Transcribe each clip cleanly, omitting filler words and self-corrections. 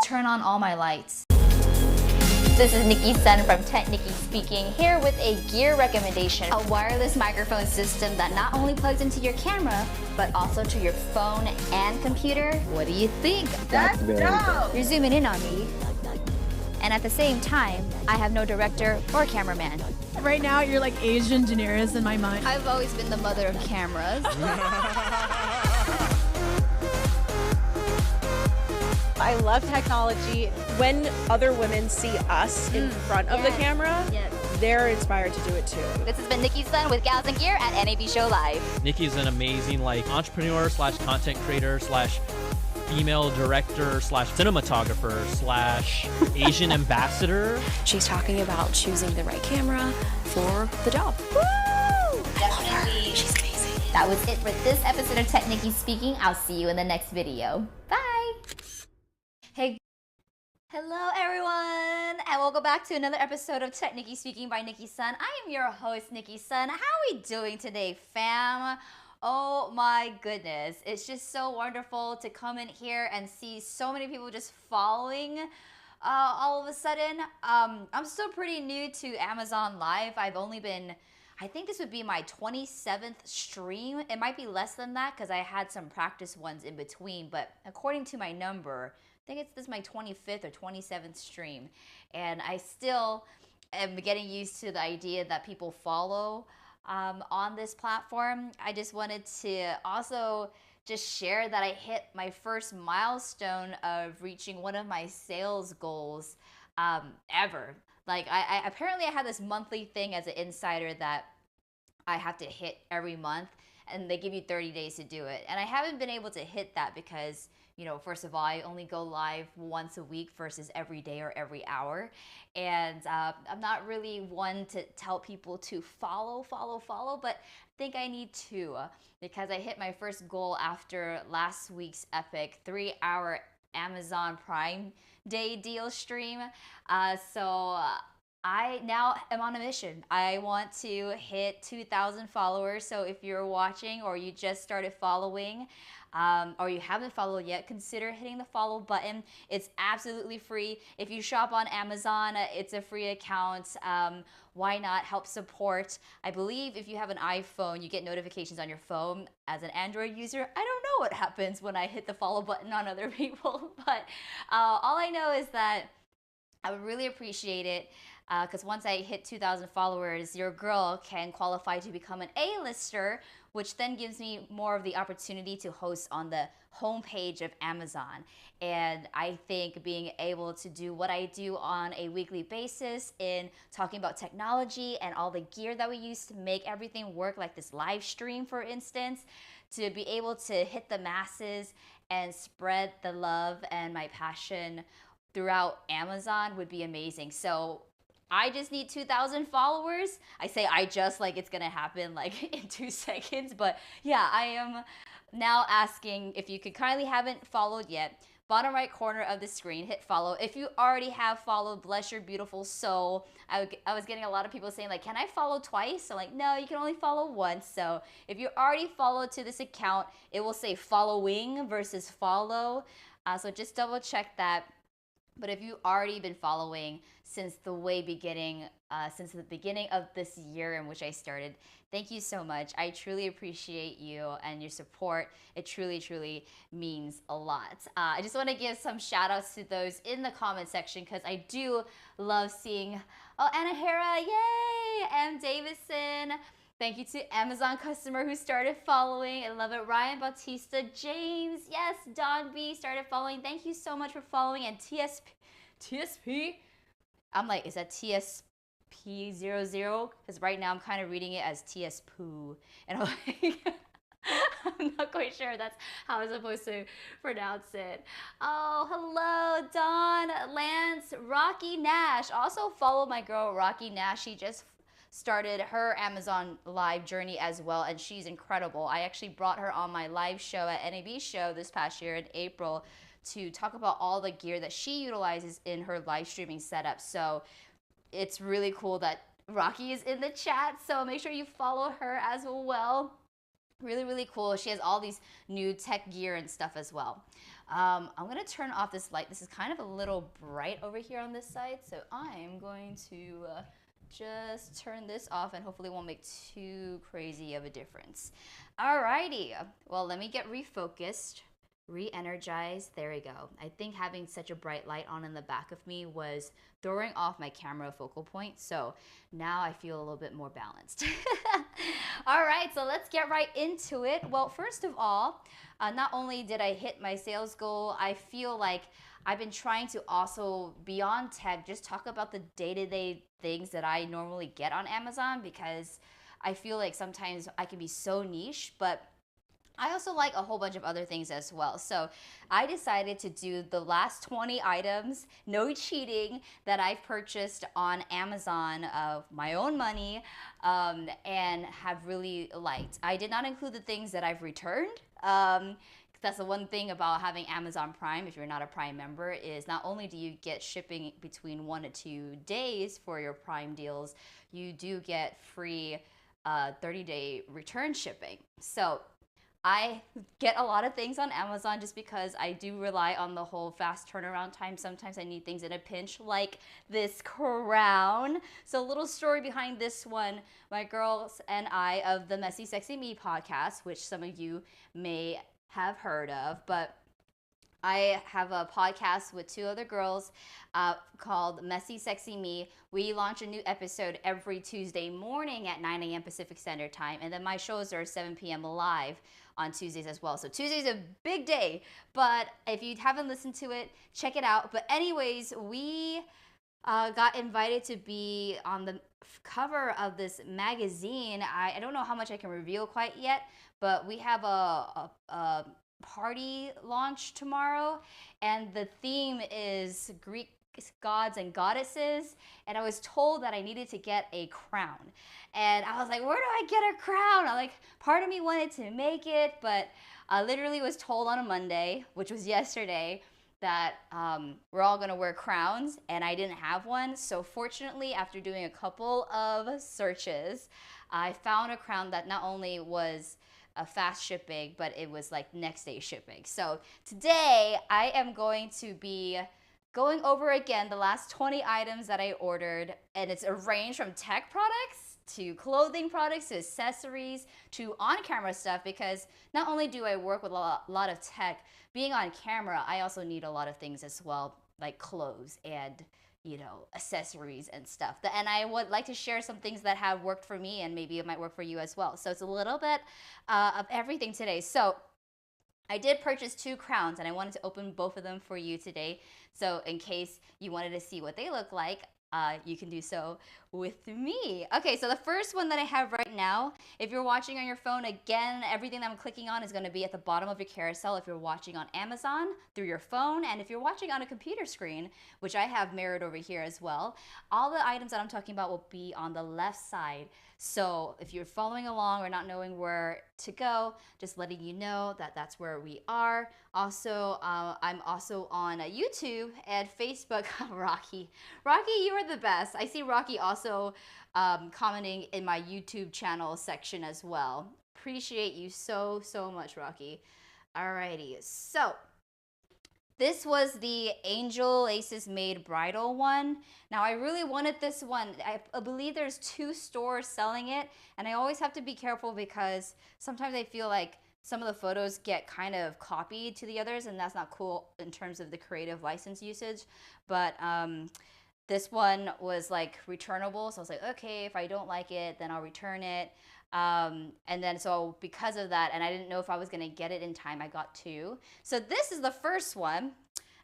turn on all my lights. This is Nicki Sun from TechNicki speaking, here with a gear recommendation. A wireless microphone system that not only plugs into your camera, but also to your phone and computer. What do you think? That's dope! You're zooming in on me. And at the same time, I have no director or cameraman. Right now, you're like Asian Daenerys in my mind. I've always been the mother of cameras. I love technology. When other women see us in front of the camera, they're inspired to do it too. This has been Nicki Sun with Gals and Gear at NAB Show Live. Nicki's an amazing entrepreneur slash content creator slash female director slash cinematographer slash Asian ambassador. She's talking about choosing the right camera for the job. Woo! Definitely. She's amazing. That was it for this episode of TechNicki Speaking. I'll see you in the next video. Bye! Hey. Hello everyone, and welcome back to another episode of TechNicki Speaking by Nicki Sun. I am your host, Nicki Sun. How are we doing today, fam? Oh my goodness, it's just so wonderful to come in here and see so many people just following all of a sudden. I'm still pretty new to Amazon Live. I've only been, I think this would be my 27th stream. It might be less than that because I had some practice ones in between, but according to my number, I think this is my 25th or 27th stream, and I still am getting used to the idea that people follow on this platform. I just wanted to also just share that I hit my first milestone of reaching one of my sales goals ever. Like I apparently I have this monthly thing as an insider that I have to hit every month, and they give you 30 days to do it. And I haven't been able to hit that because, you know, first of all, I only go live once a week versus every day or every hour. And I'm not really one to tell people to follow, but I think I need to because I hit my first goal after last week's epic 3-hour Amazon Prime Day deal stream. So I now am on a mission. I want to hit 2,000 followers. So if you're watching or you just started following, or you haven't followed yet, consider hitting the follow button. It's absolutely free. If you shop on Amazon, it's a free account. Why not help support? I believe if you have an iPhone, you get notifications on your phone. As an Android user, I don't know what happens when I hit the follow button on other people, but all I know is that I would really appreciate it. Because once I hit 2,000 followers, your girl can qualify to become an A-lister, which then gives me more of the opportunity to host on the homepage of Amazon. And I think being able to do what I do on a weekly basis in talking about technology and all the gear that we use to make everything work, like this live stream, for instance, to be able to hit the masses and spread the love and my passion throughout Amazon would be amazing. So I just need 2,000 followers. I say I just like it's gonna happen like in 2 seconds, but yeah, I am now asking if you could kindly haven't followed yet. Bottom right corner of the screen, hit follow. If you already have followed, bless your beautiful soul. I was getting a lot of people saying like, can I follow twice? So like, no, you can only follow once. So if you already followed to this account, it will say following versus follow. So just double check that. But if you've already been following since the beginning of this year in which I started, thank you so much. I truly appreciate you and your support. It truly, truly means a lot. I just want to give some shout outs to those in the comment section because I do love seeing, oh, Anna Hera, yay! M. Davison. Thank you to Amazon customer who started following. I love it. Ryan Bautista, James, yes, Don B started following. Thank you so much for following. And TSP, I'm like, is that TSP00? Because right now I'm kind of reading it as TSPoo. And I'm like, I'm not quite sure that's how I'm supposed to pronounce it. Oh, hello, Don, Lance, Rocky Nash. Also follow my girl, Rocky Nash. She just started her Amazon Live journey as well, and she's incredible. I actually brought her on my live show at NAB show this past year in April to talk about all the gear that she utilizes in her live streaming setup. So it's really cool that Rocky is in the chat, so make sure you follow her as well. Really, really cool. She has all these new tech gear and stuff as well. I'm gonna turn off this light. This is kind of a little bright over here on this side, so I'm going to just turn this off and hopefully it won't make too crazy of a difference. Alrighty, well, let me get refocused, re-energized. There we go. I think having such a bright light on in the back of me was throwing off my camera focal point, so now I feel a little bit more balanced. All right, so let's get right into it. Well, first of all, not only did I hit my sales goal, I feel like I've been trying to also, beyond tech, just talk about the day-to-day things that I normally get on Amazon, because I feel like sometimes I can be so niche, but I also like a whole bunch of other things as well. So I decided to do the last 20 items, no cheating, that I've purchased on Amazon of my own money and have really liked. I did not include the things that I've returned. That's the one thing about having Amazon Prime, if you're not a Prime member, is not only do you get shipping between 1 to 2 days for your Prime deals, you do get free 30-day return shipping. So I get a lot of things on Amazon just because I do rely on the whole fast turnaround time. Sometimes I need things in a pinch, like this crown. So a little story behind this one. My girls and I of the Messy Sexy Me podcast, which some of you may have heard of, but I have a podcast with 2 other girls called Messy Sexy Me. We launch a new episode every Tuesday morning at 9 a.m. Pacific Standard Time, and then my shows are 7 p.m. live on Tuesdays as well. So Tuesday's a big day, but if you haven't listened to it, check it out. But anyways, we got invited to be on the cover of this magazine. I don't know how much I can reveal quite yet, but we have a party launch tomorrow, and the theme is Greek gods and goddesses, and I was told that I needed to get a crown, and I was like, where do I get a crown? I'm like, part of me wanted to make it, but I literally was told on a Monday, which was yesterday, that we're all gonna wear crowns, and I didn't have one. So fortunately, after doing a couple of searches, I found a crown that not only was a fast shipping, but it was like next day shipping. So today I am going to be going over again the last 20 items that I ordered, and it's a range from tech products to clothing products to accessories to on-camera stuff, because not only do I work with a lot of tech, being on camera, I also need a lot of things as well, like clothes and, you know, accessories and stuff. And I would like to share some things that have worked for me, and maybe it might work for you as well. So it's a little bit of everything today. So I did purchase 2 crowns, and I wanted to open both of them for you today. So in case you wanted to see what they look like, you can do so with me. Okay, so the first one that I have right now, if you're watching on your phone, again, everything that I'm clicking on is going to be at the bottom of your carousel if you're watching on Amazon through your phone, and if you're watching on a computer screen, which I have mirrored over here as well, all the items that I'm talking about will be on the left side. So if you're following along or not knowing where to go, just letting you know that that's where we are. Also, I'm also on YouTube and Facebook. Rocky, you are the best. I see Rocky also commenting in my YouTube channel section as well. Appreciate you so much, Rocky. Alrighty, so this was the Angel Aces Made bridal one. Now I really wanted this one. I believe there's 2 stores selling it, and I always have to be careful because sometimes I feel like some of the photos get kind of copied to the others, and that's not cool in terms of the creative license usage. But this one was like returnable, so I was like, okay, if I don't like it, then I'll return it. And then so because of that, and I didn't know if I was gonna get it in time, I got 2. So this is the first one.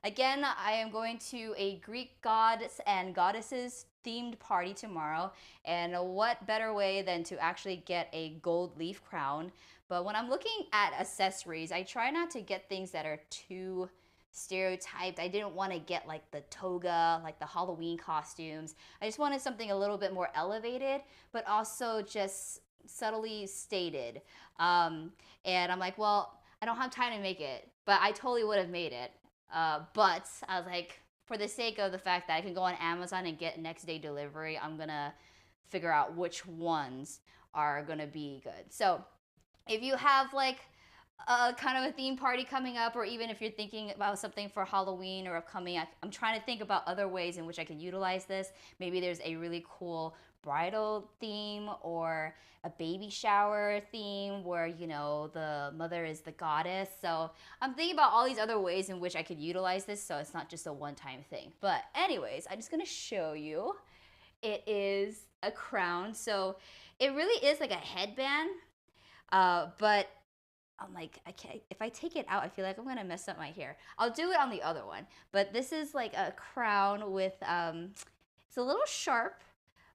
Again, I am going to a Greek gods and goddesses themed party tomorrow, and what better way than to actually get a gold leaf crown. But when I'm looking at accessories, I try not to get things that are too stereotyped. I didn't want to get like the toga, like the Halloween costumes. I just wanted something a little bit more elevated, but also just subtly stated. And I'm like, well, I don't have time to make it, but I totally would have made it. But I was like, for the sake of the fact that I can go on Amazon and get next day delivery, I'm gonna figure out which ones are gonna be good. So if you have like kind of a theme party coming up, or even if you're thinking about something for Halloween or upcoming, I'm trying to think about other ways in which I could utilize this. Maybe there's a really cool bridal theme or a baby shower theme where, you know, the mother is the goddess. So I'm thinking about all these other ways in which I could utilize this, so it's not just a one-time thing. But anyways, I'm just gonna show you. It is a crown. So it really is like a headband, but I'm like, I can't, if I take it out, I feel like I'm gonna mess up my hair. I'll do it on the other one. But this is like a crown with, it's a little sharp,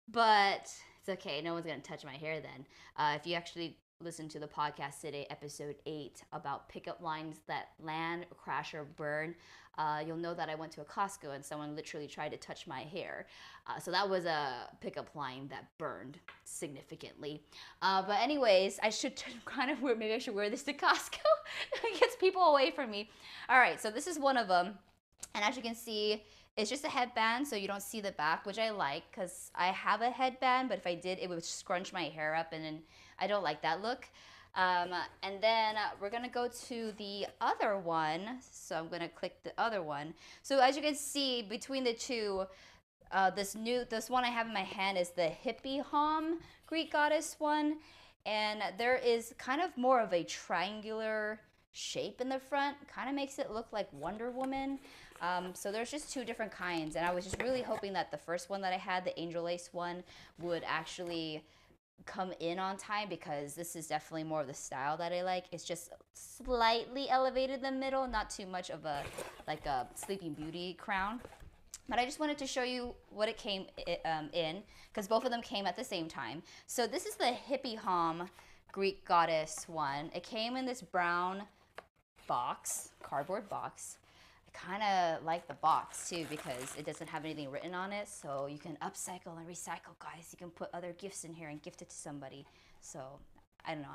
but it's okay. No one's gonna touch my hair then. If you actually listen to the podcast today, episode 8, about pickup lines that land, crash, or burn, you'll know that I went to a Costco and someone literally tried to touch my hair. So that was a pickup line that burned significantly. But anyways, I should kind of wear, maybe I should wear this to Costco. It gets people away from me. All right, so this is one of them. And as you can see, it's just a headband, so you don't see the back, which I like because I have a headband, but if I did, it would scrunch my hair up, and then I don't like that look. And then we're gonna go to the other one. So I'm gonna click the other one. So as you can see, between the two, this one I have in my hand is the hippie hom Greek goddess one, and there is kind of more of a triangular shape in the front. Kind of makes it look like Wonder Woman. So there's just two different kinds, and I was just really hoping that the first one that I had, the angel lace one, would actually come in on time, because this is definitely more of the style that I like. It's just slightly elevated in the middle, not too much of a like a Sleeping Beauty crown. But I just wanted to show you what it came in, because both of them came at the same time. So this is the hippie hom Greek goddess one. It came in this brown box, cardboard box. Kind of like the box too, because it doesn't have anything written on it, so you can upcycle and recycle, guys. You can put other gifts in here and gift it to somebody. So I don't know,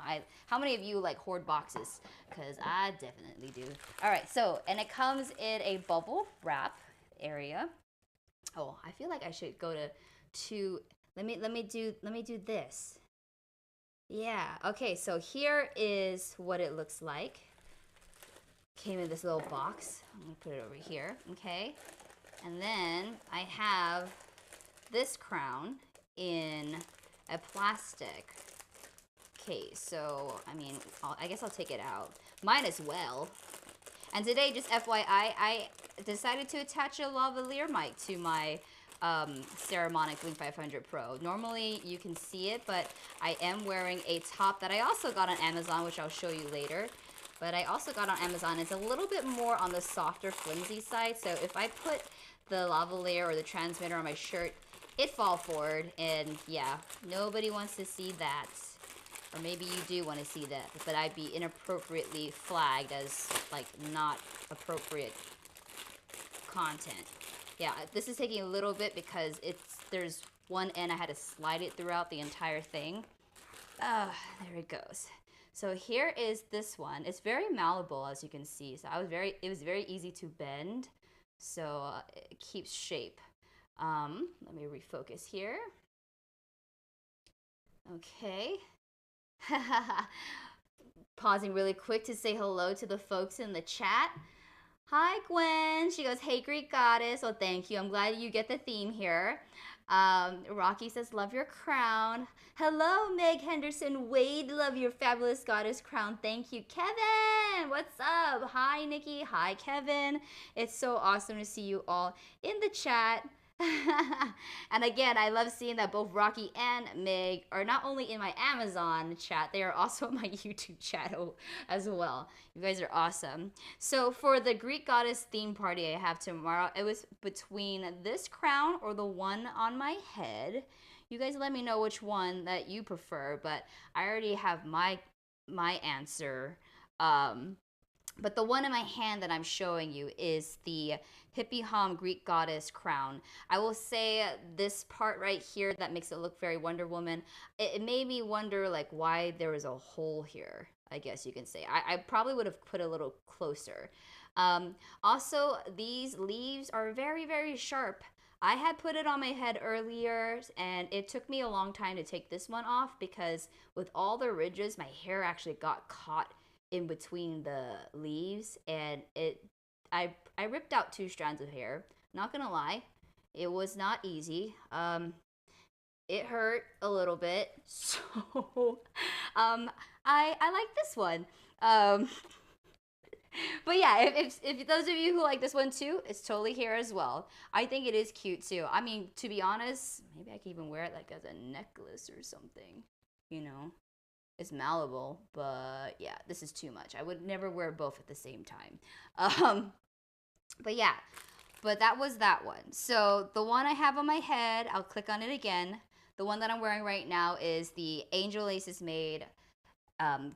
how many of you like hoard boxes? Because I definitely do. All right, so, and it comes in a bubble wrap area. Oh, I feel like I should go to let me do this. Yeah, okay, so here is what it looks like. Came in this little box. I'm gonna put it over here, okay? And then I have this crown in a plastic case. So, I mean, I guess I'll take it out. Might as well. And today, just FYI, I decided to attach a lavalier mic to my Ceramonic Link 500 Pro. Normally, you can see it, but I am wearing a top that I also got on Amazon, which I'll show you later. But I also got on Amazon. It's a little bit more on the softer, flimsy side. So if I put the lavalier or the transmitter on my shirt, it fall forward. And yeah, nobody wants to see that. Or maybe you do want to see that, but I'd be inappropriately flagged as like not appropriate content. Yeah, this is taking a little bit because there's one end I had to slide it throughout the entire thing. There it goes. So here is this one. It's very malleable, as you can see. So it was very easy to bend. So it keeps shape. Let me refocus here. Okay. Pausing really quick to say hello to the folks in the chat. Hi, Gwen. She goes, hey, Greek goddess. Well, thank you. I'm glad you get the theme here. Rocky says, love your crown. Hello, Meg Henderson. Wade, love your fabulous goddess crown. Thank you. Kevin, what's up? Hi, Nikki. Hi, Kevin. It's so awesome to see you all in the chat. And again, I love seeing that both Rocky and Meg are not only in my Amazon chat, they are also in my YouTube chat as well. You guys are awesome. So for the Greek goddess theme party I have tomorrow, it was between this crown or the one on my head. You guys let me know which one that you prefer, but I already have my answer. But the one in my hand that I'm showing you is the hippie hom Greek goddess crown. I will say this part right here that makes it look very Wonder Woman, it made me wonder like why there was a hole here, I guess you can say. I probably would have put a little closer. Also, these leaves are very, very sharp. I had put it on my head earlier, and it took me a long time to take this one off because with all the ridges, my hair actually got caught in between the leaves, and I ripped out 2 strands of hair. Not gonna lie, it was not easy. It hurt a little bit, so I like this one. But yeah, if those of you who like this one too, it's totally here as well. I think it is cute too. I mean, to be honest, maybe I could even wear it like as a necklace or something, you know. It's malleable, but yeah, this is too much. I would never wear both at the same time. But yeah, but that was that one. So the one I have on my head, I'll click on it again. The one that I'm wearing right now is the Angel Laces Made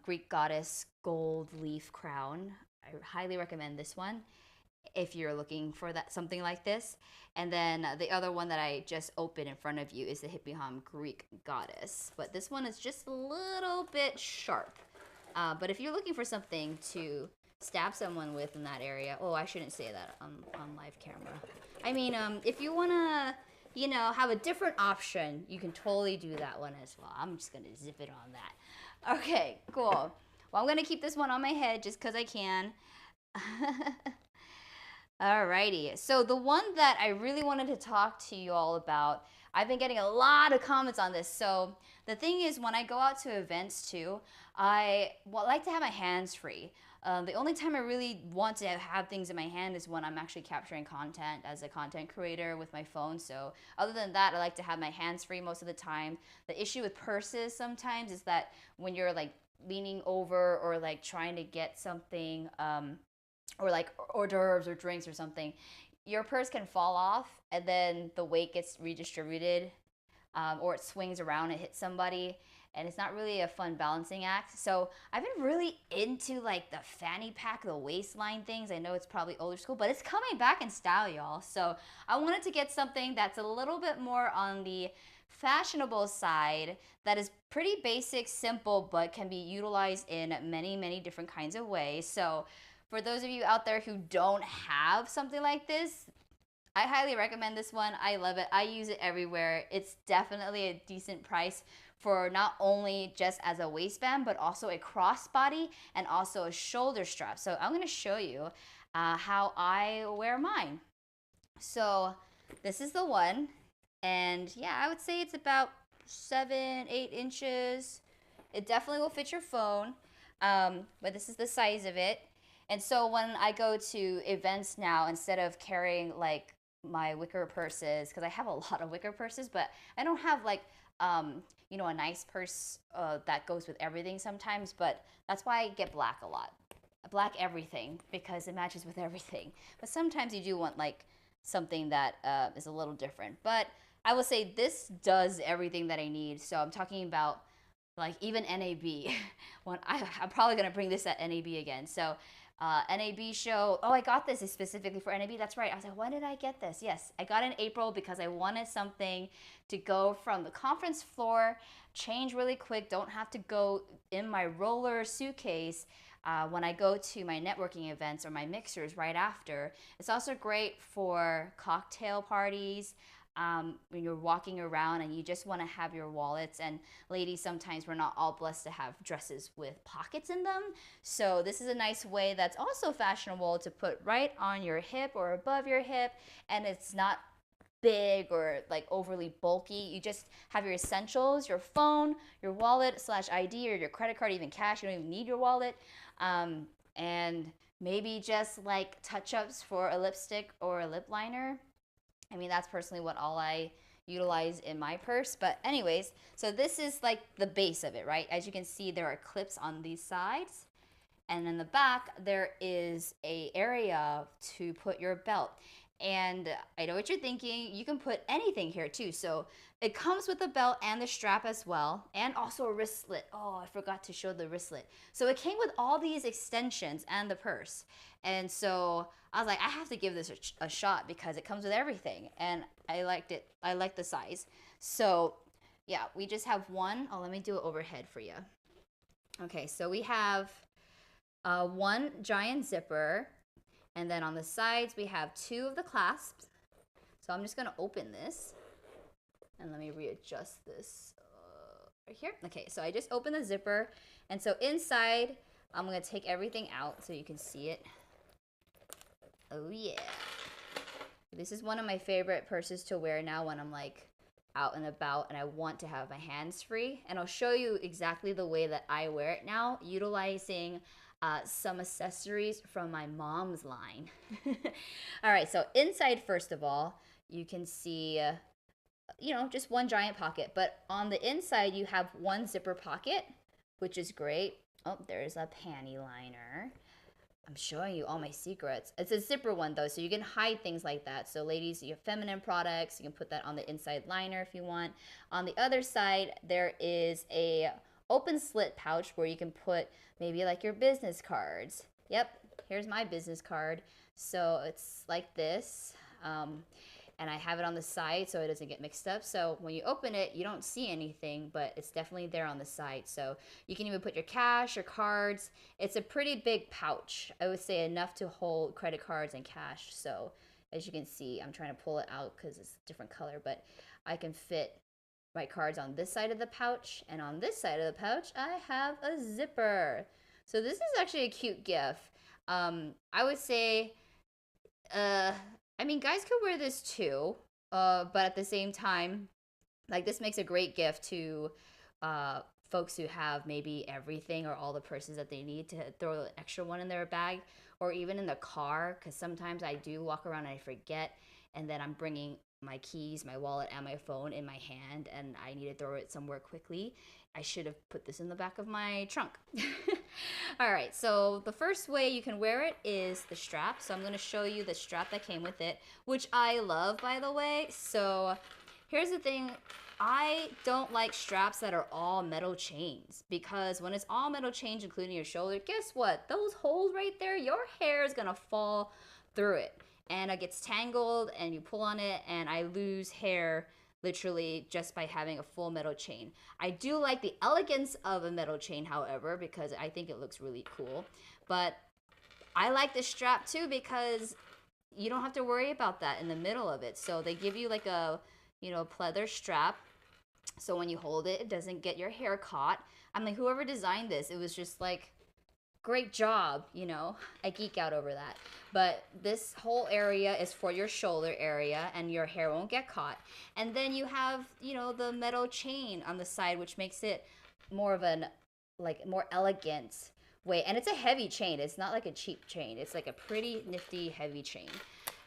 Greek Goddess Gold Leaf Crown. I highly recommend this one if you're looking for that something like this. And then the other one that I just opened in front of you is the Hippie Hom Greek Goddess. But this one is just a little bit sharp. But if you're looking for something to stab someone with in that area, oh, I shouldn't say that on live camera. I mean, if you want to, you know, have a different option, you can totally do that one as well. I'm just going to zip it on that. Okay, cool. Well, I'm going to keep this one on my head just because I can. Alrighty, so the one that I really wanted to talk to you all about, I've been getting a lot of comments on this. So the thing is, when I go out to events too, I like to have my hands free. The only time I really want to have things in my hand is when I'm actually capturing content as a content creator with my phone. So other than that, I like to have my hands free most of the time. The issue with purses sometimes is that when you're like leaning over or like trying to get something, or like hors d'oeuvres or drinks or something, your purse can fall off and then the weight gets redistributed, or it swings around and hits somebody, and it's not really a fun balancing act. So I've been really into like the fanny pack, the waistline things. I know it's probably older school, but it's coming back in style, y'all. So I wanted to get something that's a little bit more on the fashionable side, that is pretty basic, simple, but can be utilized in many, many different kinds of ways. So for those of you out there who don't have something like this, I highly recommend this one. I love it. I use it everywhere. It's definitely a decent price for not only just as a waistband, but also a crossbody and also a shoulder strap. So I'm going to show you how I wear mine. So this is the one. And yeah, I would say it's about 7-8 inches. It definitely will fit your phone. But this is the size of it. And so when I go to events now, instead of carrying like my wicker purses, because I have a lot of wicker purses, but I don't have like, you know, a nice purse that goes with everything sometimes, but that's why I get black a lot. Black everything, because it matches with everything. But sometimes you do want like something that is a little different. But I will say this does everything that I need. So I'm talking about like even NAB. When I'm probably going to bring this at NAB again. So NAB show, oh, I got this specifically for NAB. That's right. I was like, when did I get this? Yes, I got it in April because I wanted something to go from the conference floor, change really quick, don't have to go in my roller suitcase when I go to my networking events or my mixers right after. It's also great for cocktail parties. When you're walking around and you just want to have your wallets, and ladies, sometimes we're not all blessed to have dresses with pockets in them. So this is a nice way that's also fashionable to put right on your hip or above your hip, and it's not big or like overly bulky. You just have your essentials, your phone, your wallet / ID, or your credit card, even cash. You don't even need your wallet. And maybe just like touch-ups for a lipstick or a lip liner. I mean, that's personally what all I utilize in my purse. But anyways, so this is like the base of it, right? As you can see, there are clips on these sides. And in the back, there is a area to put your belt. And I know what you're thinking. You can put anything here too. So it comes with the belt and the strap as well, and also a wristlet. Oh, I forgot to show the wristlet. So it came with all these extensions and the purse. And so I was like, I have to give this a shot because it comes with everything. And I liked it. I like the size. So yeah, we just have one. Oh, let me do it overhead for you. Okay, so we have one giant zipper. And then on the sides, we have 2 of the clasps. So I'm just going to open this. And let me readjust this right here. Okay, so I just opened the zipper. And so inside, I'm gonna take everything out so you can see it. Oh yeah. This is one of my favorite purses to wear now when I'm like out and about and I want to have my hands free. And I'll show you exactly the way that I wear it now, utilizing some accessories from my mom's line. All right, so inside, first of all, you can see, you know, just one giant pocket. But on the inside, you have one zipper pocket, which is great. Oh, there's a panty liner. I'm showing you all my secrets. It's a zipper one though, so you can hide things like that. So ladies, you have feminine products, you can put that on the inside liner if you want. On the other side, there is a open slit pouch where you can put maybe like your business cards. Yep, here's my business card. So it's like this. And I have it on the side so it doesn't get mixed up. So when you open it, you don't see anything, but it's definitely there on the side. So you can even put your cash or cards. It's a pretty big pouch. I would say enough to hold credit cards and cash. So as you can see, I'm trying to pull it out because it's a different color, but I can fit my cards on this side of the pouch. And on this side of the pouch, I have a zipper. So this is actually a cute gift. I would say, I mean, guys could wear this too, but at the same time, like this makes a great gift to folks who have maybe everything or all the purses that they need to throw an extra one in their bag or even in the car, because sometimes I do walk around and I forget, and then I'm bringing my keys, my wallet, and my phone in my hand, and I need to throw it somewhere quickly. I should have put this in the back of my trunk. All right, so the first way you can wear it is the strap. So I'm gonna show you the strap that came with it, which I love, by the way. So here's the thing. I don't like straps that are all metal chains, because when it's all metal chains, including your shoulder, guess what? Those holes right there, your hair is gonna fall through it. And it gets tangled and you pull on it, and I lose hair literally just by having a full metal chain. I do like the elegance of a metal chain, however, because I think it looks really cool. But I like this strap too because you don't have to worry about that in the middle of it. So they give you like a, you know, pleather strap. So when you hold it, it doesn't get your hair caught. I mean, whoever designed this, it was just like, great job, you know. I geek out over that. But this whole area is for your shoulder area and your hair won't get caught. And then you have, you know, the metal chain on the side, which makes it more of an, like, more elegant way. And it's a heavy chain. It's not like a cheap chain. It's like a pretty nifty heavy chain.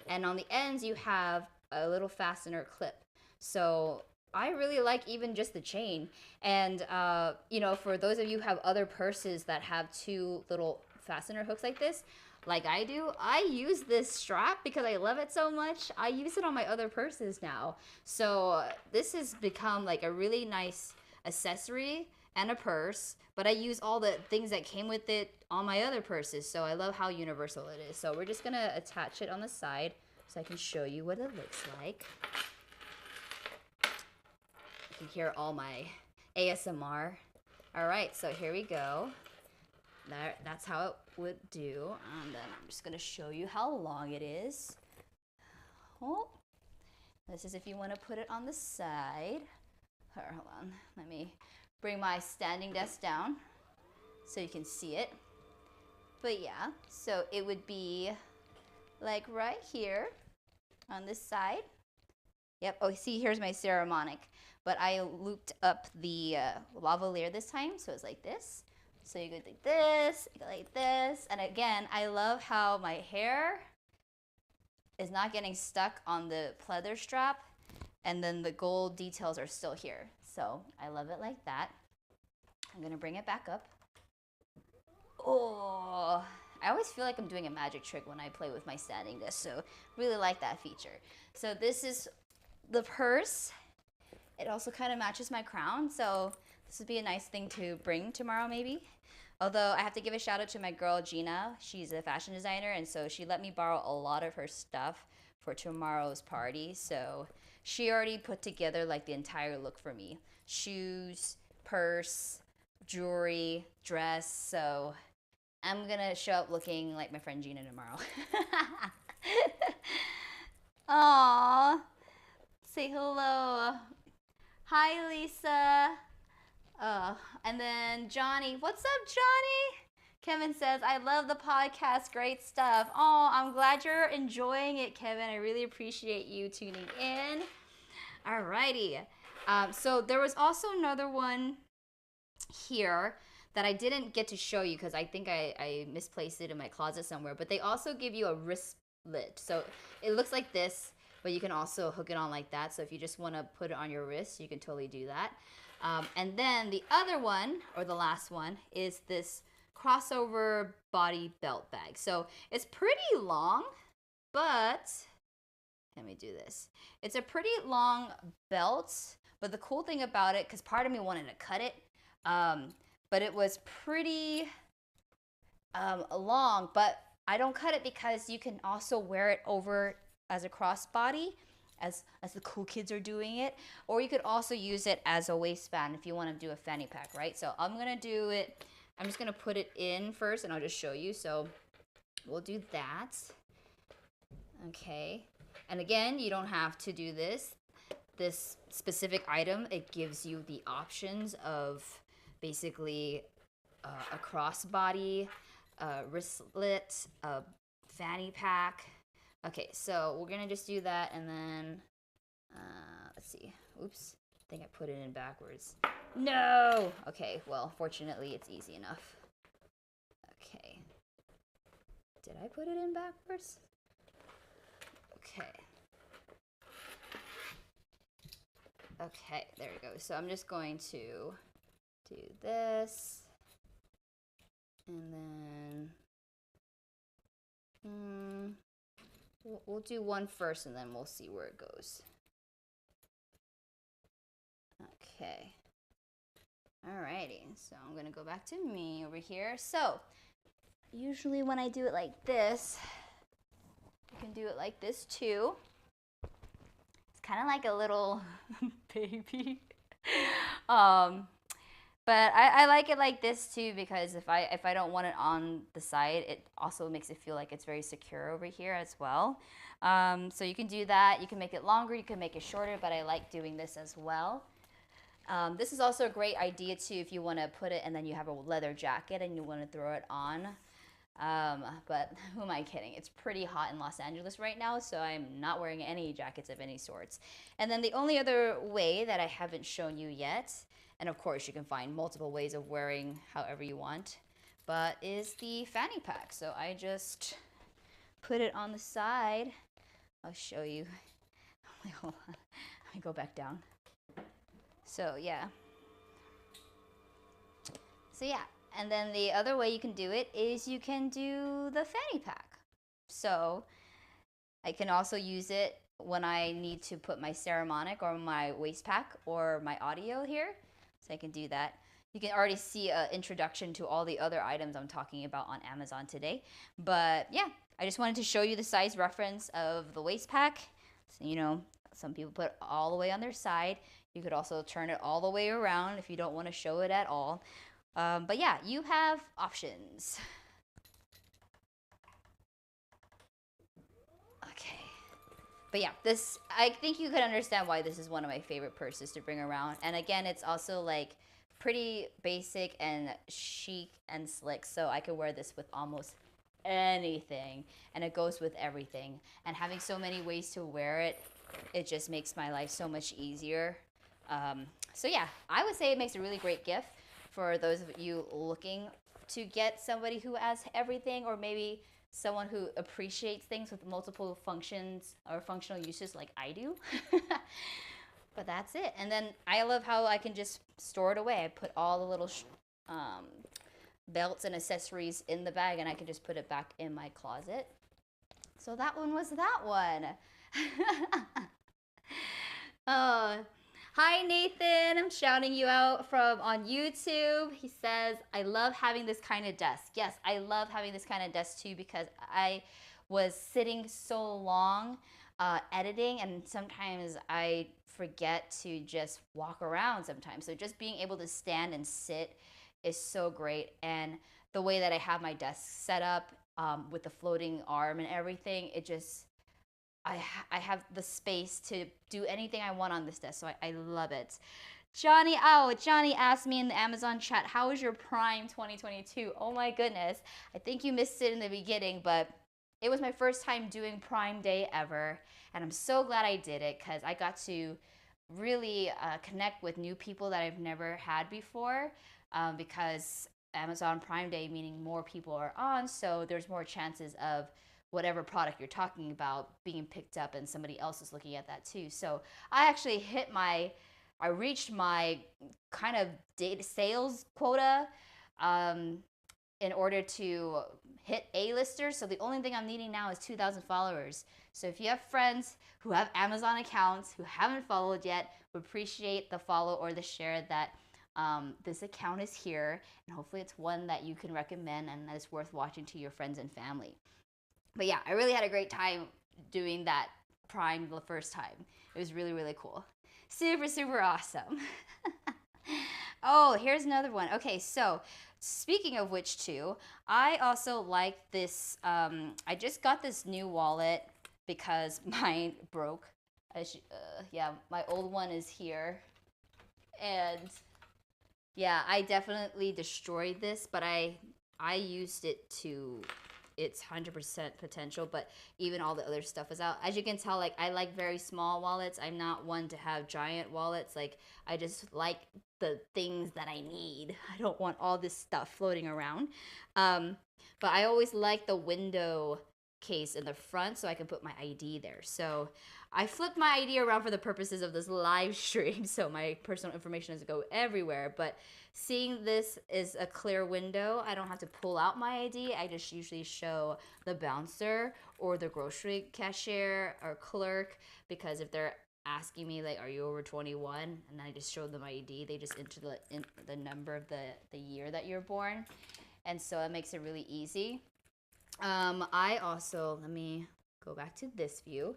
And on the ends, you have a little fastener clip. So I really like even just the chain. And, you know, for those of you who have other purses that have two little fastener hooks like this, like I do, I use this strap because I love it so much. I use it on my other purses now. So this has become like a really nice accessory and a purse, but I use all the things that came with it on my other purses. So I love how universal it is. So we're just gonna attach it on the side so I can show you what it looks like. You can hear all my ASMR. All right, so here we go. That's how it would do. And then I'm just gonna show you how long it is. Oh, this is if you wanna put it on the side. Hold on, let me bring my standing desk down so you can see it. But yeah, so it would be like right here on this side. Yep, oh, see, here's my ceremonic. But I looped up the lavalier this time, so it's like this. So you go like this, you go like this. And again, I love how my hair is not getting stuck on the pleather strap, and then the gold details are still here. So I love it like that. I'm gonna bring it back up. Oh, I always feel like I'm doing a magic trick when I play with my standing desk, so really like that feature. So this is the purse. It also kind of matches my crown, so this would be a nice thing to bring tomorrow maybe. Although I have to give a shout out to my girl Gina. She's a fashion designer, and so she let me borrow a lot of her stuff for tomorrow's party. So she already put together like the entire look for me. Shoes, purse, jewelry, dress. So I'm gonna show up looking like my friend Gina tomorrow. Aww. Say hello. Hi, Lisa. And then Johnny. What's up, Johnny? Kevin says, I love the podcast. Great stuff. Oh, I'm glad you're enjoying it, Kevin. I really appreciate you tuning in. Alrighty. So there was also another one here that I didn't get to show you because I think I misplaced it in my closet somewhere. But they also give you a wristlet. So it looks like this, but you can also hook it on like that. So if you just want to put it on your wrist, you can totally do that. And then the other one, or the last one, is this crossover body belt bag. So it's pretty long, but let me do this. It's a pretty long belt, but the cool thing about it, because part of me wanted to cut it, but it was pretty long, but I don't cut it because you can also wear it over as a crossbody, as the cool kids are doing it, or you could also use it as a waistband if you want to do a fanny pack, right? So I'm gonna do it. I'm just gonna put it in first, and I'll just show you. So we'll do that. Okay, and again, you don't have to do this. This specific item, it gives you the options of basically a crossbody, a wristlet, a fanny pack. Okay, so we're gonna just do that, and then let's see. Oops, I think I put it in backwards. No! Okay, well, fortunately, it's easy enough. Okay. Did I put it in backwards? Okay. Okay, there we go. So I'm just going to do this. And then we'll do one first, and then we'll see where it goes. Okay. Alrighty, so I'm gonna go back to me over here. So usually when I do it like this, you can do it like this too. It's kind of like a little baby. But I like it like this too, because if I don't want it on the side, it also makes it feel like it's very secure over here as well. So you can do that. You can make it longer, you can make it shorter, but I like doing this as well. This is also a great idea too if you want to put it and then you have a leather jacket and you want to throw it on. But who am I kidding? It's pretty hot in Los Angeles right now, so I'm not wearing any jackets of any sorts. And then the only other way that I haven't shown you yet, and of course you can find multiple ways of wearing however you want, but is the fanny pack. So I just put it on the side. I'll show you. Wait, hold on. Let me go back down. So yeah. And then the other way you can do it is you can do the fanny pack. So I can also use it when I need to put my ceremonic or my waist pack or my audio here. So I can do that. You can already see an introduction to all the other items I'm talking about on Amazon today. But yeah, I just wanted to show you the size reference of the waist pack. So, you know, some people put it all the way on their side. You could also turn it all the way around if you don't want to show it at all. But yeah, you have options. Okay. But yeah, this, I think you could understand why this is one of my favorite purses to bring around. And again, it's also like pretty basic and chic and slick. So I could wear this with almost anything, and it goes with everything. And having so many ways to wear it, it just makes my life so much easier. So yeah, I would say it makes a really great gift for those of you looking to get somebody who has everything, or maybe someone who appreciates things with multiple functions or functional uses like I do. But that's it. And then I love how I can just store it away. I put all the little belts and accessories in the bag, and I can just put it back in my closet. So that one was that one. Hi Nathan, I'm shouting you out from on YouTube. He says, I love having this kind of desk. Yes, I love having this kind of desk too, because I was sitting so long editing, and sometimes I forget to just walk around sometimes. So just being able to stand and sit is so great. And the way that I have my desk set up with the floating arm and everything, it just, I have the space to do anything I want on this desk, so I love it. Johnny asked me in the Amazon chat, how was your Prime 2022? Oh my goodness. I think you missed it in the beginning, but it was my first time doing Prime Day ever. And I'm so glad I did it because I got to really connect with new people that I've never had before because Amazon Prime Day, meaning more people are on, so there's more chances of whatever product you're talking about being picked up and somebody else is looking at that too. So I actually reached my kind of data sales quota in order to hit A-listers. So the only thing I'm needing now is 2,000 followers. So if you have friends who have Amazon accounts who haven't followed yet, we appreciate the follow or the share that this account is here. And hopefully it's one that you can recommend and that is worth watching to your friends and family. But yeah, I really had a great time doing that Prime the first time. It was really, really cool. Super, super awesome. Oh, here's another one. Okay, so speaking of which too, I also like this, I just got this new wallet because mine broke. Yeah, my old one is here. And yeah, I definitely destroyed this, but I used it to its 100% potential, but even all the other stuff is out. As you can tell, like I like very small wallets. I'm not one to have giant wallets. Like I just like the things that I need. I don't want all this stuff floating around. But I always like the window case in the front so I can put my ID there. So I flipped my ID around for the purposes of this live stream, so my personal information doesn't go everywhere. But seeing this is a clear window, I don't have to pull out my ID. I just usually show the bouncer or the grocery cashier or clerk, because if they're asking me like, are you over 21? And I just show them my ID, they just enter the number of the year that you're born. And so it makes it really easy. I also, let me go back to this view.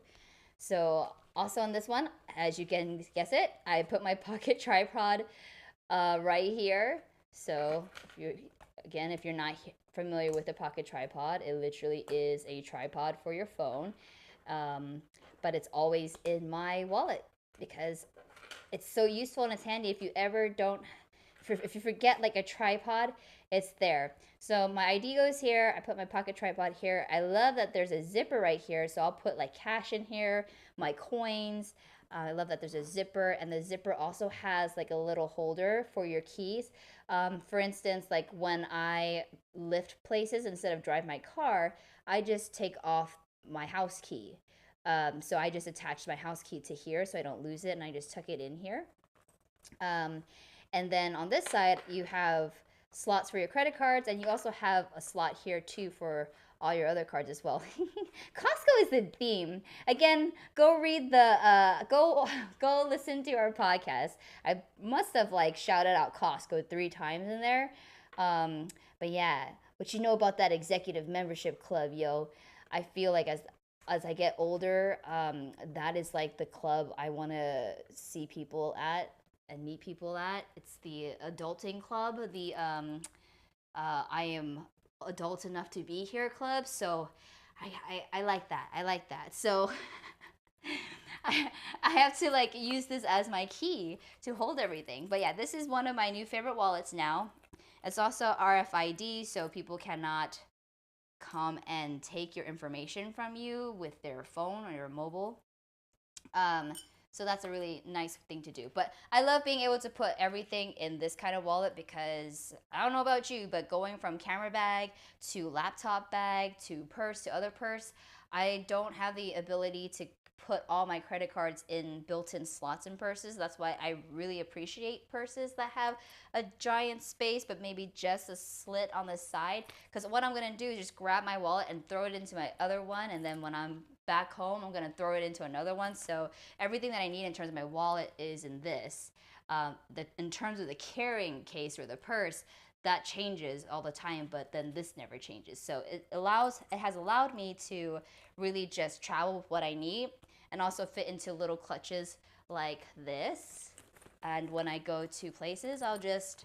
So also on this one, as you can guess it, I put my pocket tripod right here. So if you're not familiar with the pocket tripod, it literally is a tripod for your phone. But it's always in my wallet because it's so useful and it's handy. If you ever if you forget like a tripod, it's there. So my ID goes here. I put my pocket tripod here. I love that there's a zipper right here. So I'll put like cash in here, my coins. I love that there's a zipper, and the zipper also has like a little holder for your keys. For instance, like when I lift places instead of drive my car, I just take off my house key. So I just attached my house key to here so I don't lose it, and I just tuck it in here. And then on this side, you have slots for your credit cards, and you also have a slot here too for all your other cards as well. Costco is the theme. Again, go read the go listen to our podcast. I must have like shouted out Costco 3 times in there. But yeah, what you know about that executive membership club, yo? I feel like as I get older, that is like the club I want to see people at and meet people at. It's the adulting club, the I am adult enough to be here club. So I like that. I like that. So I have to like use this as my key to hold everything. But yeah, this is one of my new favorite wallets now. It's also RFID, so people cannot come and take your information from you with their phone or your mobile. So that's a really nice thing to do. But I love being able to put everything in this kind of wallet because I don't know about you, but going from camera bag to laptop bag to purse to other purse, I don't have the ability to put all my credit cards in built-in slots in purses. That's why I really appreciate purses that have a giant space but maybe just a slit on the side, because what I'm gonna do is just grab my wallet and throw it into my other one, and then when I'm back home I'm gonna throw it into another one. So everything that I need in terms of my wallet is in this. In terms of the carrying case or the purse, that changes all the time, but then this never changes. So it has allowed me to really just travel with what I need and also fit into little clutches like this. And when I go to places, I'll just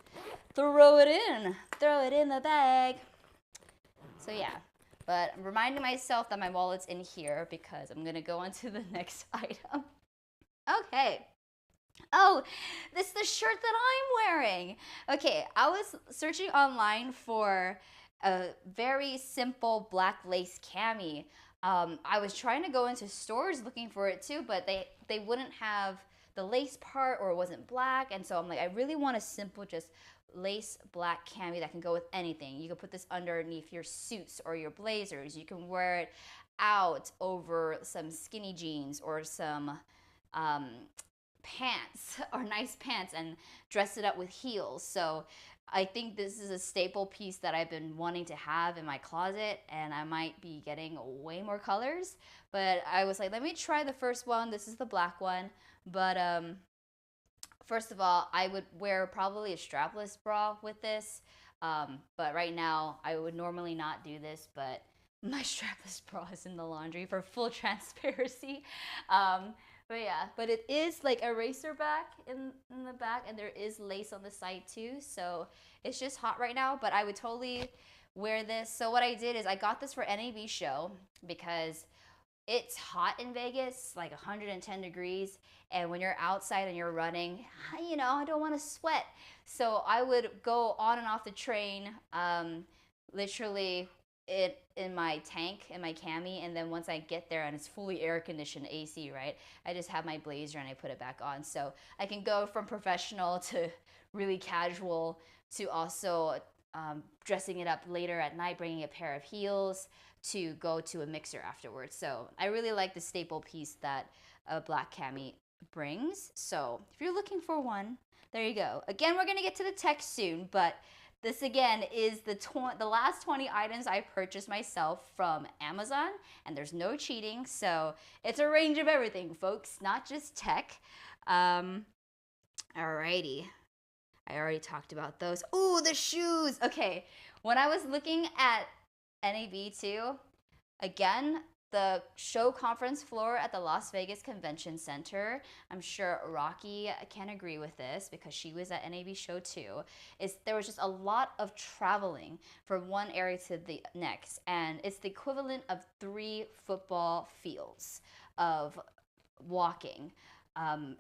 throw it in the bag. So yeah, but I'm reminding myself that my wallet's in here because I'm gonna go on to the next item. Okay, Oh, this is the shirt that I'm wearing. Okay, I was searching online for a very simple black lace cami. I was trying to go into stores looking for it too, but they wouldn't have the lace part, or it wasn't black, and so I'm like, I really want a simple just lace black cami that can go with anything. You can put this underneath your suits or your blazers. You can wear it out over some skinny jeans or some um, pants or nice pants and dress it up with heels. So I think this is a staple piece that I've been wanting to have in my closet, and I might be getting way more colors. But I was like, let me try the first one. This is the black one. But first of all, I would wear probably a strapless bra with this. But right now, I would normally not do this, but my strapless bra is in the laundry for full transparency. But yeah, but it is like a racer back in the back, and there is lace on the side too. So it's just hot right now, but I would totally wear this. So what I did is I got this for NAB show because it's hot in Vegas, like 110 degrees. And when you're outside and you're running, I don't want to sweat. So I would go on and off the train, literally in my tank, in my cami, and then once I get there and it's fully air conditioned AC, right, I just have my blazer and I put it back on. So I can go from professional to really casual to also dressing it up later at night, bringing a pair of heels to go to a mixer afterwards. So I really like the staple piece that a black cami brings. So if you're looking for one, there you go. Again, we're gonna get to the tech soon, but this again is the last 20 items I purchased myself from Amazon, and there's no cheating. So it's a range of everything, folks, not just tech. Alrighty. I already talked about those. Ooh, the shoes. Okay, when I was looking at NAB too, again, the show conference floor at the Las Vegas Convention Center, I'm sure Rocky can agree with this because she was at NAB show too, is there was just a lot of traveling from one area to the next, and it's the equivalent of 3 football fields of walking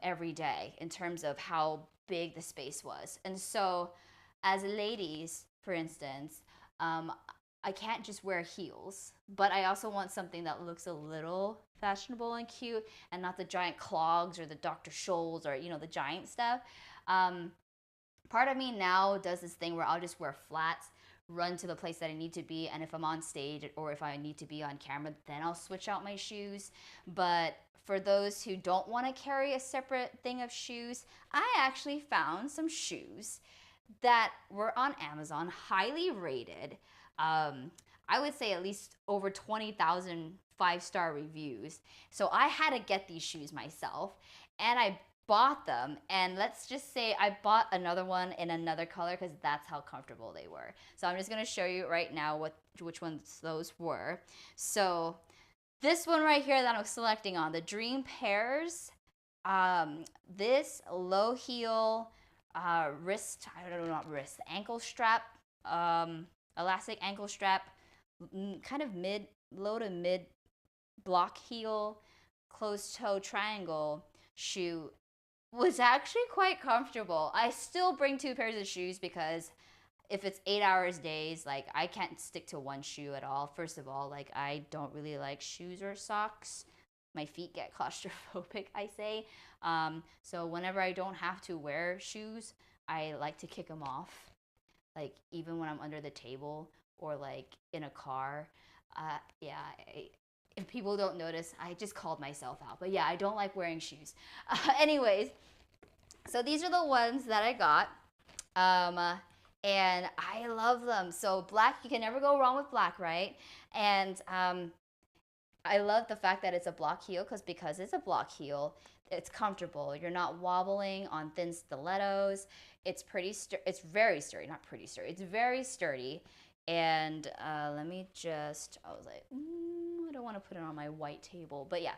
every day in terms of how big the space was. And so as ladies, for instance, I can't just wear heels, but I also want something that looks a little fashionable and cute and not the giant clogs or the Dr. Scholl's or, the giant stuff. Part of me now does this thing where I'll just wear flats, run to the place that I need to be, and if I'm on stage or if I need to be on camera, then I'll switch out my shoes. But for those who don't want to carry a separate thing of shoes, I actually found some shoes that were on Amazon, highly rated. I would say at least over 20,000 5-star reviews. So I had to get these shoes myself, and I bought them, and let's just say I bought another one in another color because that's how comfortable they were. So I'm just going to show you right now which ones those were. So this one right here that I'm selecting on, the Dream Pairs, this low heel ankle strap, elastic ankle strap, kind of low to mid block heel, closed toe triangle shoe was actually quite comfortable. I still bring 2 pairs of shoes because if it's 8 hours days, like I can't stick to one shoe at all. First of all, like I don't really like shoes or socks. My feet get claustrophobic, I say. So whenever I don't have to wear shoes, I like to kick them off. Like even when I'm under the table or like in a car. If people don't notice, I just called myself out. But yeah, I don't like wearing shoes. Anyways, so these are the ones that I got. And I love them. So black, you can never go wrong with black, right? And I love the fact that it's a block heel because it's a block heel, it's comfortable. You're not wobbling on thin stilettos. It's it's very sturdy, not pretty sturdy. It's very sturdy. And let me just, I was like, I don't want to put it on my white table. But yeah,